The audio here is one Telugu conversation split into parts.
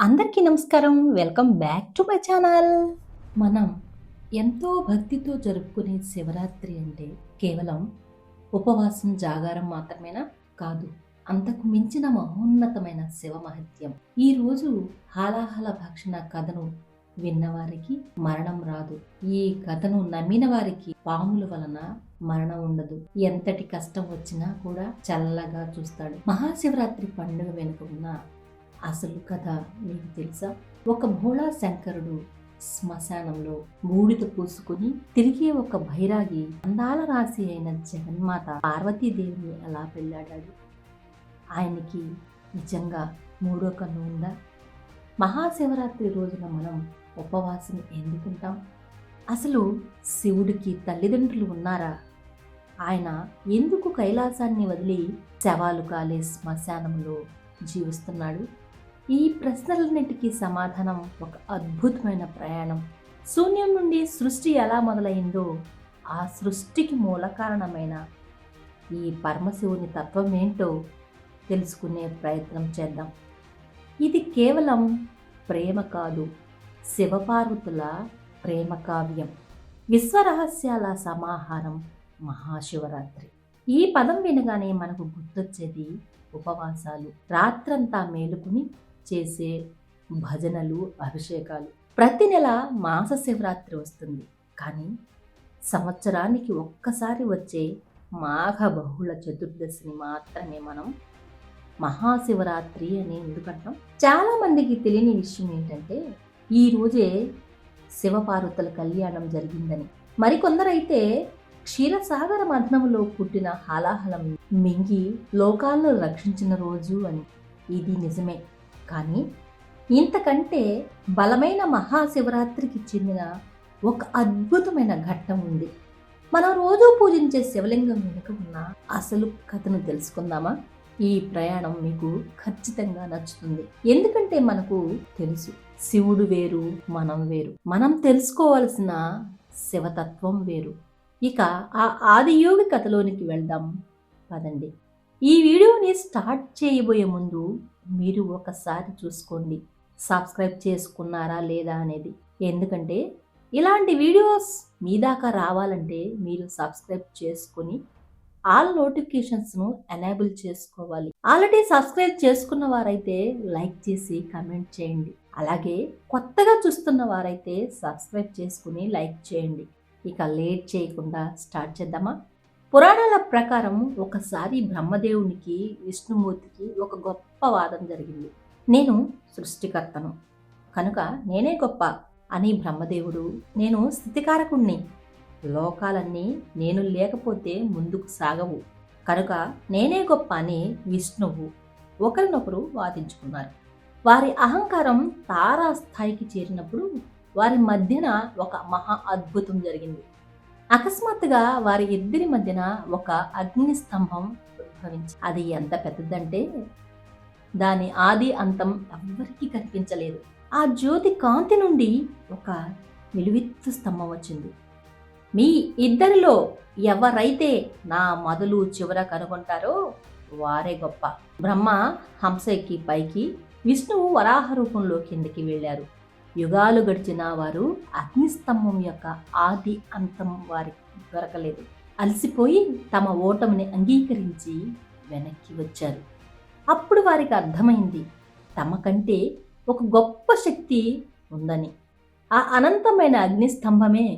అందరికీ నమస్కారం. Welcome back to my channel. మనం ఎంతో భక్తితో జరుపుకునే శివరాత్రి అంటే కేవలం ఉపవాసం, జాగారం మాత్రమేనా? కాదు. అంతకు మించిన మహోన్నతమైన శివ మహత్యం. ఈరోజు హాలాహల భక్షణ కథను విన్నవారికి మరణం రాదు. ఈ కథను నమ్మిన వారికి పాముల వలన మరణం ఉండదు. ఎంతటి కష్టం వచ్చినా కూడా చల్లగా చూస్తాడు. మహాశివరాత్రి పండుగ వెనుక ఉన్న అసలు కథ మీకు తెలుసా? ఒక భోళా శంకరుడు శ్మశానంలో బూడిద పూసుకుని తిరిగే ఒక భైరాగి అందాల రాశి అయిన జగన్మాత పార్వతీదేవిని ఎలా పెళ్ళాడాడు? ఆయనకి నిజంగా మూడో కన్ను ఉందా? మహాశివరాత్రి రోజున మనం ఉపవాసం ఎందుకుంటాం? అసలు శివుడికి తల్లిదండ్రులు ఉన్నారా? ఆయన ఎందుకు కైలాసాన్ని వదిలి శవాలు కాలే శ్మశానంలో జీవిస్తున్నాడు? ఈ ప్రశ్నలన్నిటికీ సమాధానం ఒక అద్భుతమైన ప్రయాణం. శూన్యం నుండి సృష్టి ఎలా మొదలైందో ఆ సృష్టికి మూల కారణమైన ఈ పరమశివుని తత్వం ఏంటో తెలుసుకునే ప్రయత్నం చేద్దాం. ఇది కేవలం ప్రేమ కాదు, శివపార్వతుల ప్రేమ కావ్యం, విశ్వరహస్యాల సమాహారం మహాశివరాత్రి. ఈ పదం వినగానే మనకు గుర్తొచ్చేది ఉపవాసాలు, రాత్రంతా మేలుకుని చేసే భజనలు, అభిషేకాలు. ప్రతి నెల మాస శివరాత్రి వస్తుంది, కానీ సంవత్సరానికి ఒక్కసారి వచ్చే మాఘ బహుళ చతుర్దశిని మాత్రమే మనం మహాశివరాత్రి అని ఎందుకంటాం? చాలా మందికి తెలియని విషయం ఏంటంటే ఈ రోజే శివపార్వతుల కళ్యాణం జరిగిందని. మరికొందరైతే క్షీరసాగర మథనములో పుట్టిన హాలాహలం మింగి లోకాలను రక్షించిన రోజు అని. ఇది నిజమే, కానీ ఇంతకంటే బలమైన మహాశివరాత్రికి చెందిన ఒక అద్భుతమైన ఘట్టం ఉంది. మనం రోజు పూజించే శివలింగం వెనుక ఉన్న అసలు కథను తెలుసుకుందామా? ఈ ప్రయాణం మీకు ఖచ్చితంగా నచ్చుతుంది. ఎందుకంటే మనకు తెలుసు, శివుడు వేరు, మనం వేరు. మనం తెలుసుకోవాల్సిన శివతత్వం వేరు. ఇక ఆ ఆదియోగి కథలోనికి వెళ్దాం పదండి. ఈ వీడియోని స్టార్ట్ చేయబోయే ముందు మీరు ఒకసారి చూసుకోండి, సబ్స్క్రైబ్ చేసుకున్నారా లేదా అనేది. ఎందుకంటే ఇలాంటి వీడియోస్ మీ దాకా రావాలంటే మీరు సబ్స్క్రైబ్ చేసుకుని ఆల్ నోటిఫికేషన్స్ను ఎనేబుల్ చేసుకోవాలి. ఆల్రెడీ సబ్స్క్రైబ్ చేసుకున్న వారైతే లైక్ చేసి కమెంట్ చేయండి. అలాగే కొత్తగా చూస్తున్న వారైతే సబ్స్క్రైబ్ చేసుకుని లైక్ చేయండి. ఇక లేట్ చేయకుండా స్టార్ట్ చేద్దామా? పురాణాల ప్రకారం ఒకసారి బ్రహ్మదేవునికి, విష్ణుమూర్తికి ఒక గొప్ప వాదం జరిగింది. నేను సృష్టికర్తను కనుక నేనే గొప్ప అని బ్రహ్మదేవుడు, నేను స్థితికారకుణ్ణి, లోకాలన్నీ నేను లేకపోతే ముందుకు సాగవు కనుక నేనే గొప్ప అని విష్ణువు ఒకరినొకరు వాదించుకున్నారు. వారి అహంకారం తారాస్థాయికి చేరినప్పుడు వారి మధ్యన ఒక మహా అద్భుతం జరిగింది. అకస్మాత్తుగా వారి ఇద్దరి మధ్యన ఒక అగ్ని స్తంభం ఉద్భవించి, అది ఎంత పెద్దదంటే దాని ఆది అంతం ఎవ్వరికీ కనిపించలేదు. ఆ జ్యోతి కాంతి నుండి ఒక నిలువెత్తు స్తంభం వచ్చింది. మీ ఇద్దరిలో ఎవరైతే నా మొదలు చివర కనుగొంటారో వారే గొప్ప. బ్రహ్మ హంస ఎక్కి పైకి, విష్ణువు వరాహ రూపంలో కిందకి వెళ్ళారు. యుగాలు గడిచిన వారు అగ్నిస్తంభం యొక్క ఆది అంతం వారికి దొరకలేదు. అలసిపోయి తమ ఓటమిని అంగీకరించి వెనక్కి వచ్చారు. అప్పుడు వారికి అర్థమైంది, తమ కంటే ఒక గొప్ప శక్తి ఉందని. ఆ అనంతమైన అగ్నిస్తంభమే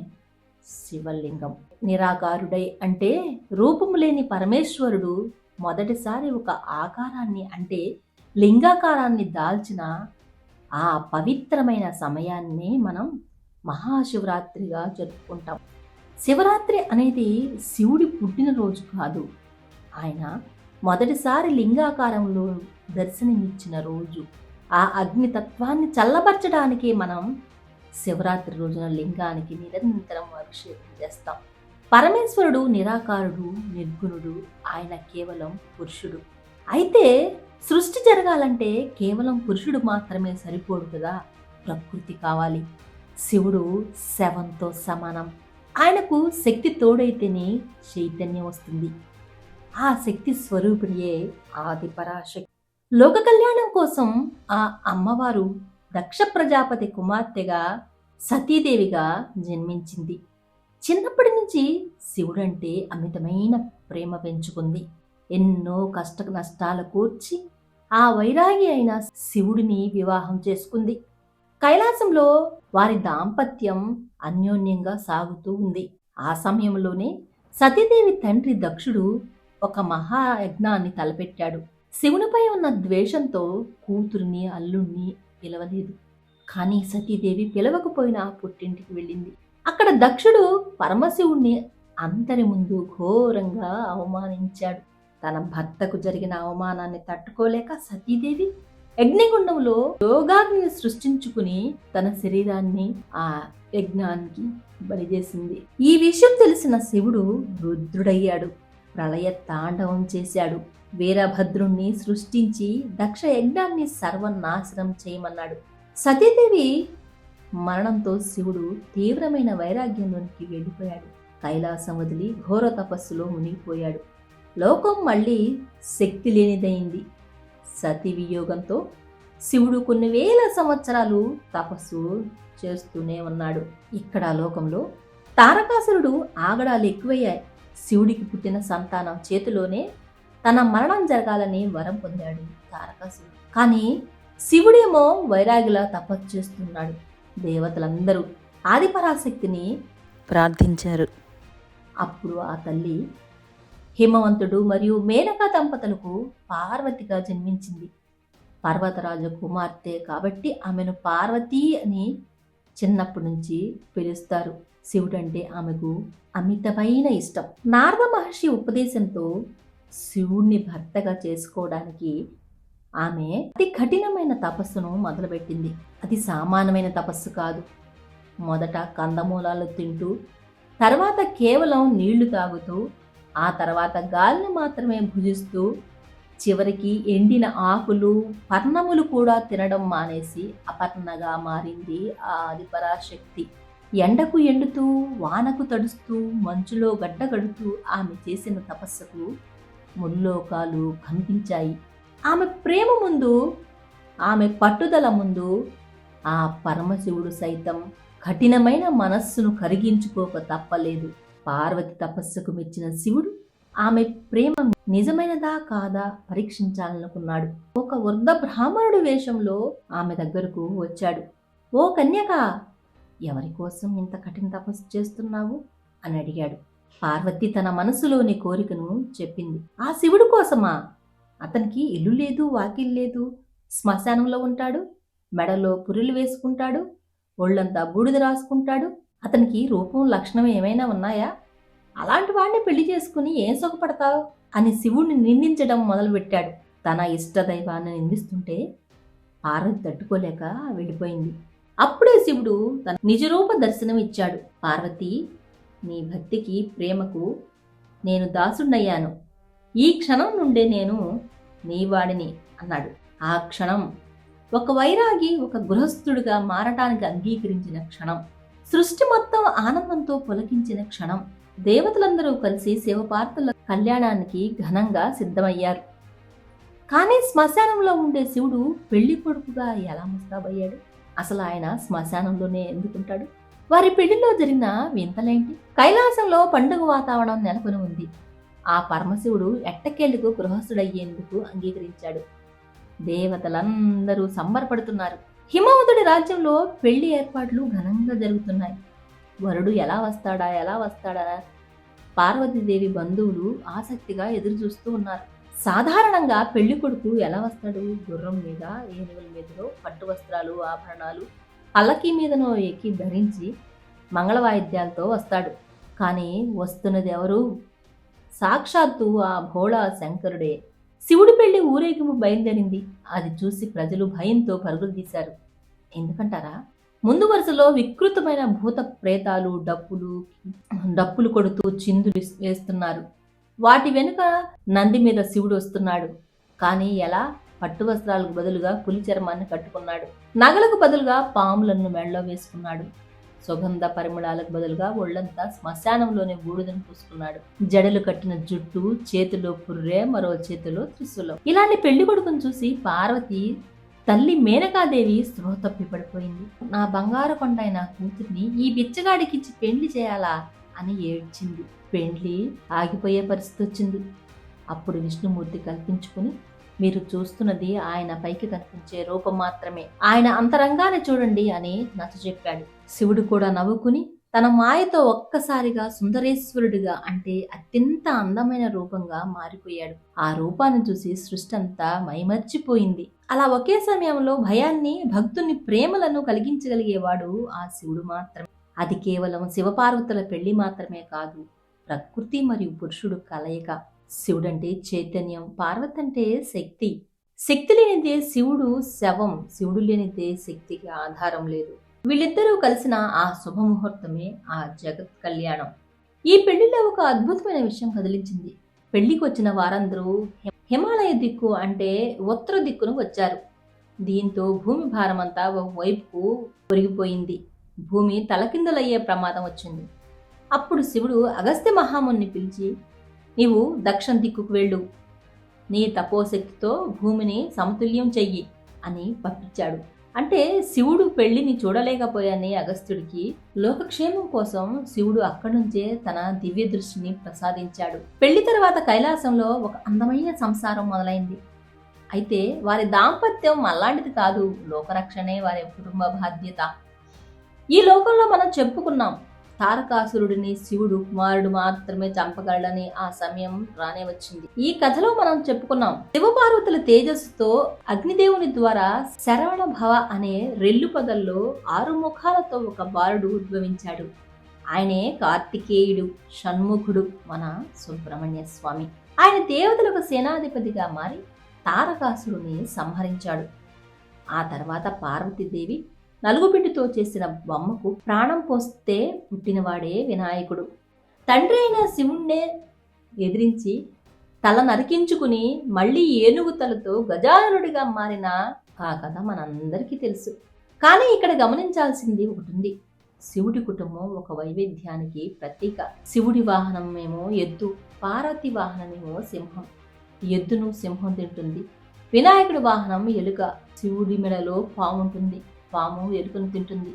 శివలింగం. నిరాకారుడై అంటే రూపము లేని పరమేశ్వరుడు మొదటిసారి ఒక ఆకారాన్ని అంటే లింగాకారాన్ని దాల్చిన ఆ పవిత్రమైన సమయాన్ని మనం మహాశివరాత్రిగా జరుపుకుంటాం. శివరాత్రి అనేది శివుడి పుట్టినరోజు కాదు, ఆయన మొదటిసారి లింగాకారంలో దర్శనమిచ్చిన రోజు. ఆ అగ్నితత్వాన్ని చల్లబరచడానికి మనం శివరాత్రి రోజున లింగానికి నిరంతరం అభిషేకం చేస్తాం. పరమేశ్వరుడు నిరాకారుడు, నిర్గుణుడు, ఆయన కేవలం పురుషుడు. అయితే సృష్టి జరగాలంటే కేవలం పురుషుడు మాత్రమే సరిపోడు కదా, ప్రకృతి కావాలి. శివుడు శవంతో సమానం. ఆయనకు శక్తి తోడైతేనే చైతన్యం వస్తుంది. ఆ శక్తి స్వరూపిణియే ఆది పరాశక్తి. లోక కళ్యాణం కోసం ఆ అమ్మవారు దక్ష ప్రజాపతి కుమార్తెగా సతీదేవిగా జన్మించింది. చిన్నప్పటి నుంచి శివుడంటే అమితమైన ప్రేమ పెంచుకుంది. ఎన్నో కష్ట నష్టాలు కూర్చి ఆ వైరాగి అయిన శివుడిని వివాహం చేసుకుంది. కైలాసంలో వారి దాంపత్యం అన్యోన్యంగా సాగుతూ ఉంది. ఆ సమయంలోనే సతీదేవి తండ్రి దక్షుడు ఒక మహాయజ్ఞాన్ని తలపెట్టాడు. శివునిపై ఉన్న ద్వేషంతో కూతురిని అల్లుణ్ణి పిలవలేదు. కానీ సతీదేవి పిలవకపోయినా పుట్టింటికి వెళ్ళింది. అక్కడ దక్షుడు పరమశివుణ్ణి అందరి ముందు ఘోరంగా అవమానించాడు. తన భర్తకు జరిగిన అవమానాన్ని తట్టుకోలేక సతీదేవి యజ్ఞగుండంలో యోగాగ్నిని సృష్టించుకుని తన శరీరాన్ని ఆ యజ్ఞానికి బలిచేసింది. ఈ విషయం తెలిసిన శివుడు రుద్రుడయ్యాడు. ప్రళయ తాండవం చేశాడు. వీరభద్రుణ్ణి సృష్టించి దక్ష యజ్ఞాన్ని సర్వనాశనం చేయమన్నాడు. సతీదేవి మరణంతో శివుడు తీవ్రమైన వైరాగ్యంలోనికి వెళ్ళిపోయాడు. కైలాసం వదిలి ఘోర తపస్సులో మునిగిపోయాడు. లోకం మళ్ళీ శక్తి లేనిదైంది. సతీ వియోగంతో శివుడు కొన్ని వేల సంవత్సరాలు తపస్సు చేస్తూనే ఉన్నాడు. ఇక్కడ లోకంలో తారకాసురుడు ఆగడాలు ఎక్కువయ్యాయి. శివుడికి పుట్టిన సంతానం చేతిలోనే తన మరణం జరగాలని వరం పొందాడు తారకాసురుడు. కానీ శివుడేమో వైరాగిలా తపస్సు చేస్తున్నాడు. దేవతలందరూ ఆదిపరాశక్తిని ప్రార్థించారు. అప్పుడు ఆ తల్లి హిమవంతుడు మరియు మేనకా దంపతులకు పార్వతిగా జన్మించింది. పర్వతరాజు కుమార్తె కాబట్టి ఆమెను పార్వతి అని చిన్నప్పటి నుంచి పిలుస్తారు. శివుడంటే ఆమెకు అమితమైన ఇష్టం. నారద మహర్షి ఉపదేశంతో శివుణ్ణి భర్తగా చేసుకోవడానికి ఆమె అతి కఠినమైన తపస్సును మొదలుపెట్టింది. అది సామాన్యమైన తపస్సు కాదు. మొదట కందమూలాలు తింటూ, తర్వాత కేవలం నీళ్లు తాగుతూ, ఆ తర్వాత గాలిని మాత్రమే భుజిస్తూ, చివరికి ఎండిన ఆకులు పర్ణములు కూడా తినడం మానేసి అపర్ణగా మారింది ఆ ఆదిపరాశక్తి. ఎండకు ఎండుతూ, వానకు తడుస్తూ, మంచులో గడ్డగడుతూ ఆమె చేసిన తపస్సుకు ముల్లోకాలు కంపించాయి. ఆమె ప్రేమ ముందు, ఆమె పట్టుదల ముందు ఆ పరమశివుడు సైతం కఠినమైన మనస్సును కరిగించుకోక తప్పలేదు. పార్వతి తపస్సుకు మెచ్చిన శివుడు ఆమె ప్రేమ నిజమైనదా కాదా పరీక్షించాలనుకున్నాడు. ఒక వృద్ధ బ్రాహ్మణుడి వేషంలో ఆమె దగ్గరకు వచ్చాడు. ఓ కన్యక, ఎవరి కోసం ఇంత కఠిన తపస్సు చేస్తున్నావు అని అడిగాడు. పార్వతి తన మనసులోని కోరికను చెప్పింది. ఆ శివుడు కోసమా? అతనికి ఇల్లు లేదు, వాకిల్ లేదు, శ్మశానంలో ఉంటాడు, మెడలో పురులు వేసుకుంటాడు, ఒళ్ళంతా బూడిద రాసుకుంటాడు. అతనికి రూపం, లక్షణం ఏమైనా ఉన్నాయా? అలాంటి వాడిని పెళ్లి చేసుకుని ఏం సుఖపడతావు అని శివుడిని నిందించడం మొదలుపెట్టాడు. తన ఇష్టదైవాన్ని నిందిస్తుంటే పార్వతి తట్టుకోలేక వెళ్ళిపోయింది. అప్పుడే శివుడు తన నిజరూప దర్శనం ఇచ్చాడు. పార్వతి, నీ భక్తికి, ప్రేమకు నేను దాసుడయ్యాను. ఈ క్షణం నుండే నేను నీ వాడిని అన్నాడు. ఆ క్షణం ఒక వైరాగి ఒక గృహస్థుడిగా మారటానికి అంగీకరించిన క్షణం. సృష్టి మొత్తం ఆనందంతో పులకించిన క్షణం. దేవతలందరూ కలిసి శివపార్వతుల కళ్యాణానికి ఘనంగా సిద్ధమయ్యారు. కానీ శ్మశానంలో ఉండే శివుడు పెళ్లి కొడుకుగా ఎలా ముస్తాబయ్యాడు? అసలు ఆయన శ్మశానంలోనే ఎందుకుంటాడు? వారి పెళ్లిలో జరిగిన వింతలేంటి? కైలాసంలో పండుగ వాతావరణం నెలకొని ఉంది. ఆ పరమశివుడు ఎట్టకేళ్లకు గృహస్థుడయ్యేందుకు అంగీకరించాడు. దేవతలందరూ సంబరపడుతున్నారు. హిమవంతుడి రాజ్యంలో పెళ్లి ఏర్పాట్లు ఘనంగా జరుగుతున్నాయి. వరుడు ఎలా వస్తాడా పార్వతీదేవి బంధువులు ఆసక్తిగా ఎదురు చూస్తూ ఉన్నారు. సాధారణంగా పెళ్లి కొడుకు ఎలా వస్తాడు? గుర్రం మీద, ఏనుగుల మీదనో, పట్టు వస్త్రాలు, ఆభరణాలు, పల్లకీ మీదనో ఎక్కి ధరించి మంగళ వాయిద్యాలతో వస్తాడు. కానీ వస్తున్నది ఎవరు? సాక్షాత్తు ఆ భోళా శంకరుడే. శివుడి పెళ్లి ఊరేగింపు బయలుదేరింది. అది చూసి ప్రజలు భయంతో పరుగులు తీశారు. ఎందుకంటారా? ముందు వరుసలో వికృతమైన భూత ప్రేతాలు డప్పులు కొడుతూ చిందులు వేస్తున్నారు. వాటి వెనుక నంది మీద శివుడు వస్తున్నాడు. కానీ ఎలా? పట్టు వస్త్రాలకు బదులుగా పులి చర్మాన్ని కట్టుకున్నాడు. నగలకు బదులుగా పాములను మెడలో వేసుకున్నాడు. సుగంధ పరిమళాలకు బదులుగా ఒళ్లంతా శ్మశానంలోనే బూడిదను పూసుకున్నాడు. జడలు కట్టిన జుట్టు, చేతిలో పుర్రె, మరో చేతిలో త్రిశూలం. ఇలాంటి పెళ్లి కొడుకును చూసి పార్వతి తల్లి మేనకాదేవి స్పృహ తప్పి పడిపోయింది. నా బంగారు కొండైన కూతుర్ని ఈ బిచ్చగాడికిచ్చి పెండ్లి చేయాలా అని ఏడ్చింది. పెండ్లి ఆగిపోయే పరిస్థితి వచ్చింది. అప్పుడు విష్ణుమూర్తి కల్పించుకుని, మీరు చూస్తున్నది ఆయన పైకి కనిపించే రూపం మాత్రమే, ఆయన అంతరంగాన్ని చూడండి అని నచ్చజెప్పాడు. శివుడు కూడా నవ్వుకుని తన మాయతో ఒక్కసారిగా సుందరేశ్వరుడిగా, అంటే అత్యంత అందమైన రూపంగా మారిపోయాడు. ఆ రూపాన్ని చూసి సృష్టి అంతా మైమర్చిపోయింది. అలా ఒకే సమయంలో భయాన్ని, భక్తుని ప్రేమలను కలిగించగలిగేవాడు ఆ శివుడు మాత్రమే. అది కేవలం శివపార్వతుల పెళ్లి మాత్రమే కాదు, ప్రకృతి మరియు పురుషుడు కలయిక. శివుడంటే చైతన్యం, పార్వతి అంటే శక్తి. శక్తి లేనిదే శివుడు శవం, శివుడు లేనిదే శక్తికి ఆధారం లేదు. వీళ్ళిద్దరూ కలిసిన ఆ శుభముహూర్తమే ఆ జగత్ కళ్యాణం. ఈ పెళ్లిలో ఒక అద్భుతమైన విషయం కదిలించింది. పెళ్లికి వచ్చిన వారందరూ హిమాలయ దిక్కు, అంటే ఉత్తర దిక్కును వచ్చారు. దీంతో భూమి భారమంతా ఒకవైపుకు ఒరిగిపోయింది. భూమి తలకిందులయ్యే ప్రమాదం వచ్చింది. అప్పుడు శివుడు అగస్త్య మహాముని పిలిచి, నీవు దక్షిణ దిక్కుకు వెళ్ళు, నీ తపోశక్తితో భూమిని సమతుల్యం చెయ్యి అని పంపించాడు. అంటే శివుడు పెళ్లిని చూడలేకపోయాని అగస్త్యుడికి లోకక్షేమం కోసం శివుడు అక్కడి నుంచే తన దివ్య దృష్టిని ప్రసాదించాడు. పెళ్లి తర్వాత కైలాసంలో ఒక అందమైన సంసారం మొదలైంది. అయితే వారి దాంపత్యం అలాంటిది కాదు, లోకరక్షణే వారి కుటుంబ బాధ్యత. ఈ లోకంలో మనం చెప్పుకున్నాం, తారకాసురుడిని శివుడు కుమారుడు మాత్రమే చంపగలడని ఆ సమయం రానే వచ్చింది. ఈ కథలో మనం చెప్పుకున్నాం, శివపార్వతుల తేజస్సుతో అగ్నిదేవుని ద్వారా శరవణ భవ అనే రెల్లు పదల్లో 6 ముఖాలతో ఒక బాలుడు ఉద్భవించాడు. ఆయనే కార్తికేయుడు, షణ్ముఖుడు, మన సుబ్రహ్మణ్య స్వామి. ఆయన దేవతలకు సేనాధిపతిగా మారి తారకాసురుని సంహరించాడు. ఆ తర్వాత పార్వతీదేవి నలుగుబిడ్డతో చేసిన బొమ్మకు ప్రాణం పోస్తే పుట్టినవాడే వినాయకుడు. తండ్రి అయిన శివుణ్ణే ఎదిరించి తల నరికించుకుని మళ్ళీ ఏనుగు తలతో గజానుడిగా మారిన ఆ కథ మనందరికీ తెలుసు. కానీ ఇక్కడ గమనించాల్సింది ఒకటి ఉంది. శివుడి కుటుంబం ఒక వైవిధ్యానికి ప్రతీక. శివుడి వాహనమేమో ఎద్దు, పార్వతి వాహనమేమో సింహం. ఎద్దును సింహం తింటుంది. వినాయకుడి వాహనం ఎలుక, శివుడి మెడలో పాము ఉంటుంది, పాము ఎలుకను తింటుంది.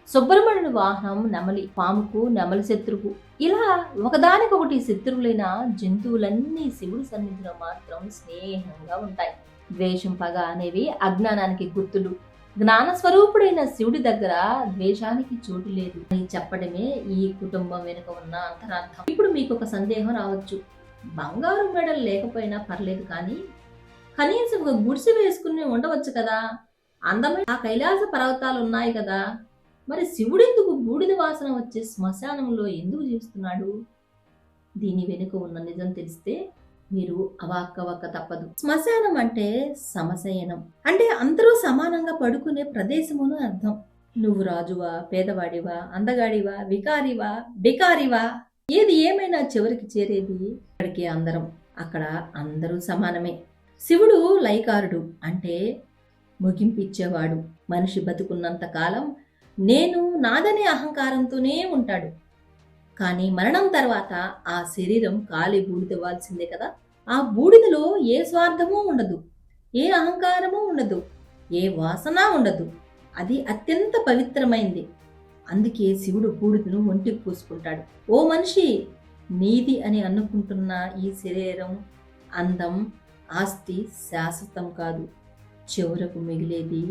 సుబ్రహ్మణ్యుడి వాహనం నెమలి, పాముకు నెమలి శత్రువు. ఇలా ఒకదానికొకటి శత్రువులైన జంతువులన్నీ శివుడి సన్నిధిలో మాత్రం స్నేహంగా ఉంటాయి. ద్వేషం, పగ అనేవి అజ్ఞానానికి గుర్తులు. జ్ఞాన స్వరూపుడైన శివుడి దగ్గర ద్వేషానికి చోటు లేదు అని చెప్పడమే ఈ కుటుంబం వెనుక ఉన్న అంతరార్థం. ఇప్పుడు మీకు ఒక సందేహం రావచ్చు, బంగారు మెడలు లేకపోయినా పర్లేదు, కానీ కనీసం ఒక గుడిసె వేసుకుని ఉండవచ్చు కదా, అందమైన ఆ కైలాస పర్వతాలు ఉన్నాయి కదా, మరి శివుడెందుకు బూడిద వాసన వచ్చే శ్మశానంలో ఎందుకు జీవిస్తున్నాడు? దీని వెనుక ఉన్న నిజం తెలిస్తే మీరు అవాక్కవక్క తప్పదు. శ్మశానం అంటే సమశయనం, అంటే అందరూ సమానంగా పడుకునే ప్రదేశమును అర్థం. నువ్వు రాజువా, పేదవాడివా, అందగాడివా, వికారివా, బెకారివా, ఏది ఏమైనా చివరికి చేరేది అక్కడికి అందరం. అక్కడ అందరూ సమానమే. శివుడు లైకారుడు, అంటే ముగింపిచ్చేవాడు. మనిషి బతుకున్నంత కాలం నేను నాదనే అహంకారంతోనే ఉంటాడు. కానీ మరణం తర్వాత ఆ శరీరం కాలి బూడిదవ్వాల్సిందే కదా. ఆ బూడిదలో ఏ స్వార్థమూ ఉండదు, ఏ అహంకారమూ ఉండదు, ఏ వాసన ఉండదు. అది అత్యంత పవిత్రమైంది. అందుకే శివుడు బూడిదను ఒంటికి పూసుకుంటాడు. ఓ మనిషి, నీది అని అనుకుంటున్న ఈ శరీరం, అందం, ఆస్తి శాశ్వతం కాదు, చివరకు మిగిలేది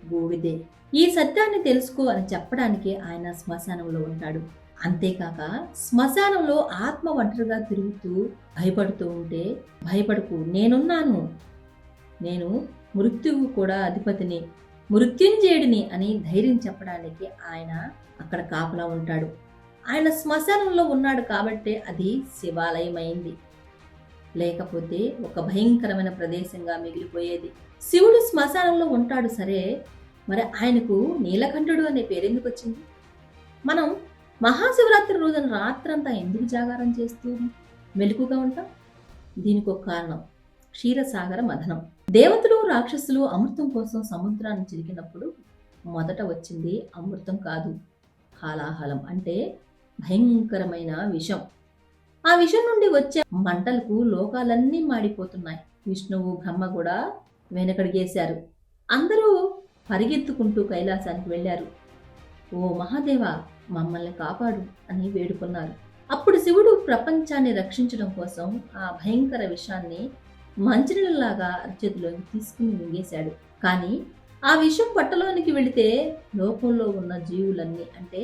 బూడిదే. ఈ సత్యాన్ని తెలుసుకో అని చెప్పడానికి ఆయన శ్మశానంలో ఉంటాడు. అంతేకాక శ్మశానంలో ఆత్మ ఒంటరిగా తిరుగుతూ భయపడుతూ ఉంటే, భయపడకు, నేనున్నాను, నేను మృత్యువు కూడా అధిపతిని, మృత్యుంజయుడిని అని ధైర్యం చెప్పడానికి ఆయన అక్కడ కాపలా ఉంటాడు. ఆయన శ్మశానంలో ఉన్నాడు కాబట్టే అది శివాలయమైంది, లేకపోతే ఒక భయంకరమైన ప్రదేశంగా మిగిలిపోయేది. శివుడు శ్మశానంలో ఉంటాడు సరే, మరి ఆయనకు నీలకంఠుడు అనే పేరెందుకు వచ్చింది? మనం మహాశివరాత్రి రోజున రాత్రంతా ఎందుకు జాగారం చేస్తూ మెలకుగా ఉంటాం? దీనికి ఒక కారణం, క్షీరసాగర మథనం. దేవతలు, రాక్షసులు అమృతం కోసం సముద్రాన్ని చిలికినప్పుడు మొదట వచ్చింది అమృతం కాదు, హాలాహలం, అంటే భయంకరమైన విషం. ఆ విషం నుండి వచ్చే మంటలకు లోకాలన్నీ మాడిపోతున్నాయి. విష్ణువు, బ్రహ్మ కూడా వెనకడిగేశారు. అందరూ పరిగెత్తుకుంటూ కైలాసానికి వెళ్ళారు. ఓ మహాదేవా, మమ్మల్ని కాపాడు అని వేడుకున్నారు. అప్పుడు శివుడు ప్రపంచాన్ని రక్షించడం కోసం ఆ భయంకర విషాన్ని మంచినీళ్ళలాగా అరచేతిలోకి తీసుకుని మింగేశాడు. కానీ ఆ విషం పట్టలోనికి వెళితే లోకంలో ఉన్న జీవులన్నీ, అంటే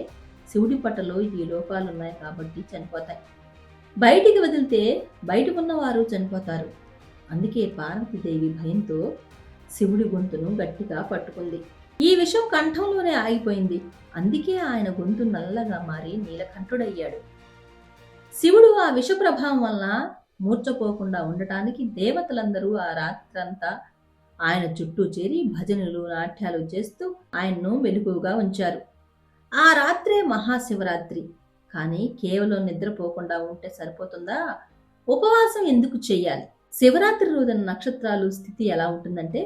శివుడి పట్టలో ఈ లోకాలున్నాయి కాబట్టి చనిపోతాయి. బయటికి వదిలితే బయట ఉన్నవారు చనిపోతారు. అందుకే పార్వతీదేవి భయంతో శివుడి గొంతును గట్టిగా పట్టుకుంది. ఈ విషం కంఠంలోనే ఆగిపోయింది. అందుకే ఆయన గొంతు నల్లగా మారి నీలకంఠుడయ్యాడు. శివుడు ఆ విష ప్రభావం వల్ల మూర్చపోకుండా ఉండటానికి దేవతలందరూ ఆ రాత్రంతా ఆయన చుట్టూ చేరి భజనలు, నాట్యాలు చేస్తూ ఆయన్ను మెలకువగా ఉంచారు. ఆ రాత్రే మహాశివరాత్రి. కానీ కేవలం నిద్రపోకుండా ఉంటే సరిపోతుందా? ఉపవాసం ఎందుకు చెయ్యాలి? శివరాత్రి రోజున నక్షత్రాలు స్థితి ఎలా ఉంటుందంటే,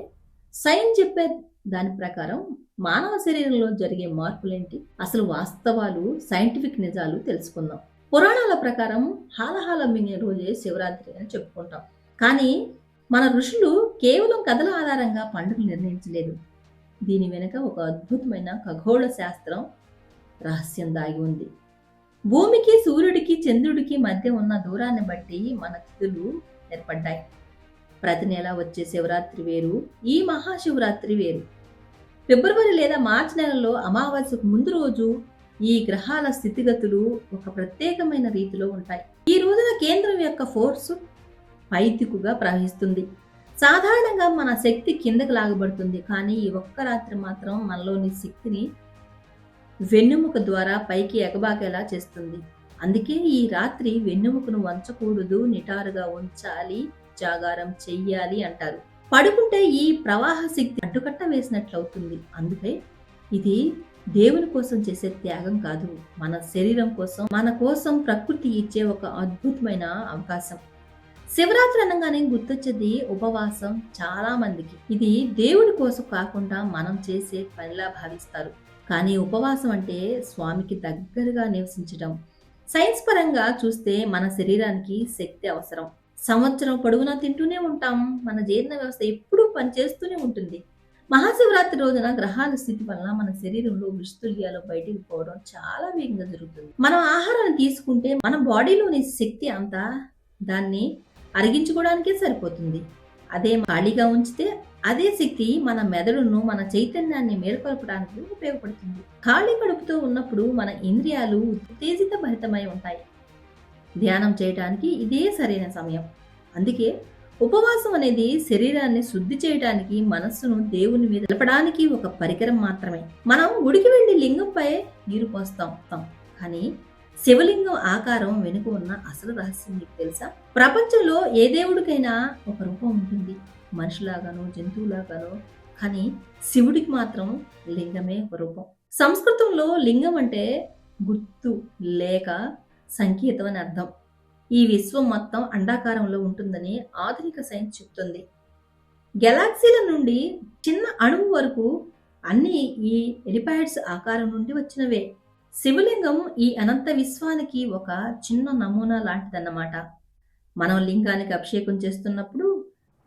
సైన్స్ చెప్పే దాని ప్రకారం మానవ శరీరంలో జరిగే మార్పులేంటి, అసలు వాస్తవాలు, సైంటిఫిక్ నిజాలు తెలుసుకుందాం. పురాణాల ప్రకారం హాలహాల మింగిన రోజే శివరాత్రి అని చెప్పుకుంటాం. కానీ మన ఋషులు కేవలం కథల ఆధారంగా పండుగలు నిర్ణయించలేదు. దీని వెనుక ఒక అద్భుతమైన ఖగోళ శాస్త్రం రహస్యం దాగి ఉంది. భూమికి, సూర్యుడికి, చంద్రుడికి మధ్య ఉన్న దూరాన్ని బట్టి మన తిథులు ఏర్పడ్డాయి. ప్రతి నెల వచ్చే శివరాత్రి వేరు, ఈ మహాశివరాత్రి వేరు. ఫిబ్రవరి లేదా మార్చి నెలలో అమావాస్యకు ముందు రోజు ఈ గ్రహాల స్థితిగతులు ఒక ప్రత్యేకమైన రీతిలో ఉంటాయి. ఈ రోజున కేంద్రం యొక్క ఫోర్సు పైదిక్కుగా ప్రవహిస్తుంది. సాధారణంగా మన శక్తి కిందకి లాగబడుతుంది. కానీ ఈ ఒక్క రాత్రి మాత్రం మనలోని శక్తిని వెన్నెముక ద్వారా పైకి ఎగబాకేలా చేస్తుంది. అందుకే ఈ రాత్రి వెన్నెముకను వంచకూడదు, నిటారుగా ఉంచాలి, జాగారం చెయ్యాలి అంటారు. పడుకుంటే ఈ ప్రవాహ శక్తి అడ్డుకట్ట వేసినట్లవుతుంది. అందుకే ఇది దేవుని కోసం చేసే త్యాగం కాదు, మన శరీరం కోసం, మన కోసం ప్రకృతి ఇచ్చే ఒక అద్భుతమైన అవకాశం. శివరాత్రి అనగానే గుర్తొచ్చేది ఉపవాసం. చాలా మందికి ఇది దేవుడి కోసం కాకుండా మనం చేసే పనిలా భావిస్తారు. కానీ ఉపవాసం అంటే స్వామికి దగ్గరగా నివసించడం. సైన్స్ పరంగా చూస్తే మన శరీరానికి శక్తి అవసరం. సంవత్సరం పొడవునా తింటూనే ఉంటాం. మన జీర్ణ వ్యవస్థ ఎప్పుడూ పనిచేస్తూనే ఉంటుంది. మహాశివరాత్రి రోజున గ్రహాల స్థితి వల్ల మన శరీరంలో విషతుల్యాలు బయటికి పోవడం చాలా వేగంగా జరుగుతుంది. మనం ఆహారాన్ని తీసుకుంటే మన బాడీలోని శక్తి అంతా దాన్ని అరిగించుకోవడానికే సరిపోతుంది. అదే ఖాళీగా ఉంచితే అదే శక్తి మన మెదడును, మన చైతన్యాన్ని మేల్కొల్పడానికి ఉపయోగపడుతుంది. ఖాళీ కడుపుతో ఉన్నప్పుడు మన ఇంద్రియాలు ఉత్తేజిత భరితమై ఉంటాయి. ధ్యానం చేయడానికి ఇదే సరైన సమయం. అందుకే ఉపవాసం అనేది శరీరాన్ని శుద్ధి చేయడానికి, మనస్సును దేవుని మీద నిలపడానికి ఒక పరికరం మాత్రమే. మనం గుడికి వెళ్లి లింగంపై నీరు పోస్తాం, కానీ శివలింగం ఆకారం వెనుక ఉన్న అసలు రహస్యం మీకు తెలుసా? ప్రపంచంలో ఏ దేవుడికైనా ఒక రూపం ఉంటుంది, మనిషిలాగానో జంతువులాగానో. కానీ శివుడికి మాత్రం లింగమే ఒక రూపం. సంస్కృతంలో లింగం అంటే గుర్తు లేక సంకేతం అని అర్థం. ఈ విశ్వం మొత్తం అండాకారంలో ఉంటుందని ఆధునిక సైన్స్ చెప్తుంది. గెలాక్సీల నుండి చిన్న అణువు వరకు అన్ని ఈ ఎలిపాయిడ్స్ ఆకారం నుండి వచ్చినవే. శివలింగం ఈ అనంత విశ్వానికి ఒక చిన్న నమూనా లాంటిదన్నమాట. మనం లింగానికి అభిషేకం చేస్తున్నప్పుడు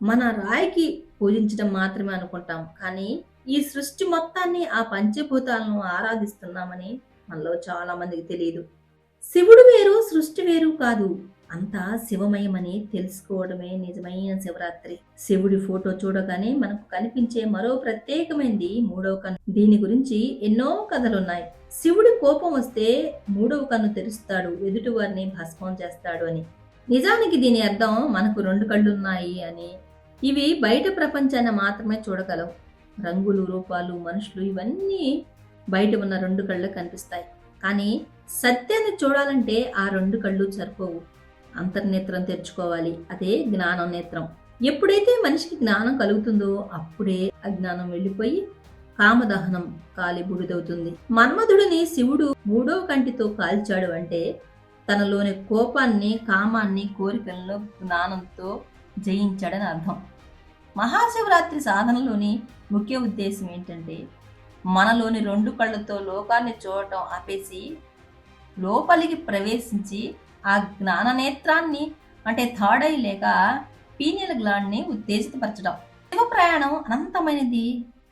మన రాయికి పూజించడం మాత్రమే అనుకుంటాం. కానీ ఈ సృష్టి మొత్తాన్ని, ఆ పంచభూతాలను ఆరాధిస్తున్నామని మనలో చాలా మందికి తెలియదు. శివుడు వేరు, సృష్టి వేరు కాదు, అంతా శివమయమని తెలుసుకోవడమే నిజమైన శివరాత్రి. శివుడి ఫోటో చూడగానే మనకు కనిపించే మరో ప్రత్యేకమైనది మూడవ కన్ను. దీని గురించి ఎన్నో కథలున్నాయి. శివుడి కోపం వస్తే మూడవ కన్ను తెరుస్తాడు, ఎదుటి వారిని భస్మం చేస్తాడు అని. నిజానికి దీని అర్థం మనకు రెండు కళ్ళున్నాయి అని. ఇవి బయట ప్రపంచాన్ని మాత్రమే చూడగలవు. రంగులు, రూపాలు, మనుషులు ఇవన్నీ బయట ఉన్న రెండు కళ్ళు కనిపిస్తాయి. కానీ సత్యాన్ని చూడాలంటే ఆ రెండు కళ్ళు సరిపోవు. అంతర్నేత్రం తెరుచుకోవాలి. అదే జ్ఞానం నేత్రం. ఎప్పుడైతే మనిషికి జ్ఞానం కలుగుతుందో అప్పుడే అజ్ఞానం వెళ్ళిపోయి కామదహనం కాలి బూడిదవుతుంది. మన్మధుడిని శివుడు మూడో కంటితో కాల్చాడు అంటే తనలోని కోపాన్ని, కామాన్ని, కోరికలను జ్ఞానంతో జయించాడని అర్థం. మహాశివరాత్రి సాధనలోని ముఖ్య ఉద్దేశం ఏంటంటే మనలోని రెండు కళ్ళతో లోకాన్ని చూడటం ఆపేసి లోపలికి ప్రవేశించి ఆ జ్ఞాననేత్రాన్ని, అంటే థర్డ్ ఐ లేక పీనియల్ గ్లాండ్ని ఉత్తేజితపరచడం. శివ ప్రయాణం అనంతమైనది.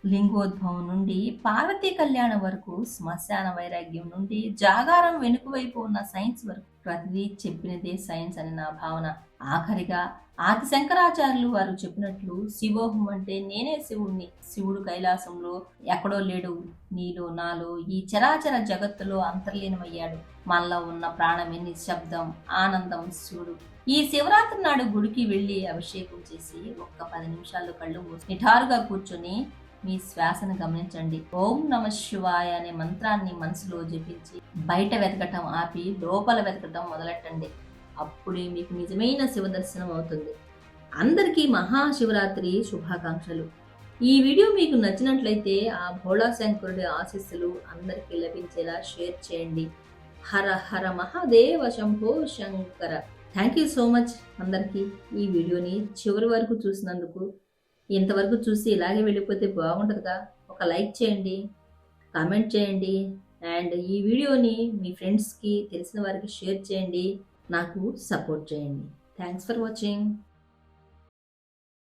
లింగోద్భవం నుండి పార్వతీ కళ్యాణం వరకు, శ్మశాన వైరాగ్యం నుండి జాగారం వెనుక వైపు ఉన్న సైన్స్ వరకు ప్రతిదీ చెప్పినదే సైన్స్ అని నా భావన. ఆఖరిగా ఆది శంకరాచార్యులు వారు చెప్పినట్లు శివోహం అంటే నేనే శివుణ్ణి. శివుడు కైలాసంలో ఎక్కడో లేడు, నీలో నాలో ఈ చరాచర జగత్తులో అంతర్లీనమయ్యాడు. మనలో ఉన్న ప్రాణమే నిశ్శబ్దం, ఆనందం శివుడు. ఈ శివరాత్రి నాడు గుడికి వెళ్లి అభిషేకం చేసి ఒక్క 10 నిమిషాలు కళ్ళు మూసి నిఠారుగా కూర్చొని మీ శ్వాసను గమనించండి. ఓం నమ శివాయ అనే మంత్రాన్ని మనసులో జపించి బయట వెతకటం ఆపి లోపల వెతకటం మొదలెట్టండి. అప్పుడే మీకు నిజమైన శివ దర్శనం అవుతుంది. అందరికీ మహాశివరాత్రి శుభాకాంక్షలు. ఈ వీడియో మీకు నచ్చినట్లయితే ఆ భోళాశంకరుడి ఆశీస్సులు అందరికీ లభించేలా షేర్ చేయండి. Hara Hara Mahadeva Shambho Shankara. Thank you so much అందరికీ ఈ వీడియోని చివరి వరకు చూసినందుకు. ఇంతవరకు చూసి ఇలాగే వెళ్ళిపోతే బాగుంటుందిగా. ఒక లైక్ చేయండి, కామెంట్ చేయండి, అండ్ ఈ వీడియోని మీ ఫ్రెండ్స్కి తెలిసిన వారికి షేర్ చేయండి. నాకు సపోర్ట్ చేయండి. Thanks for watching.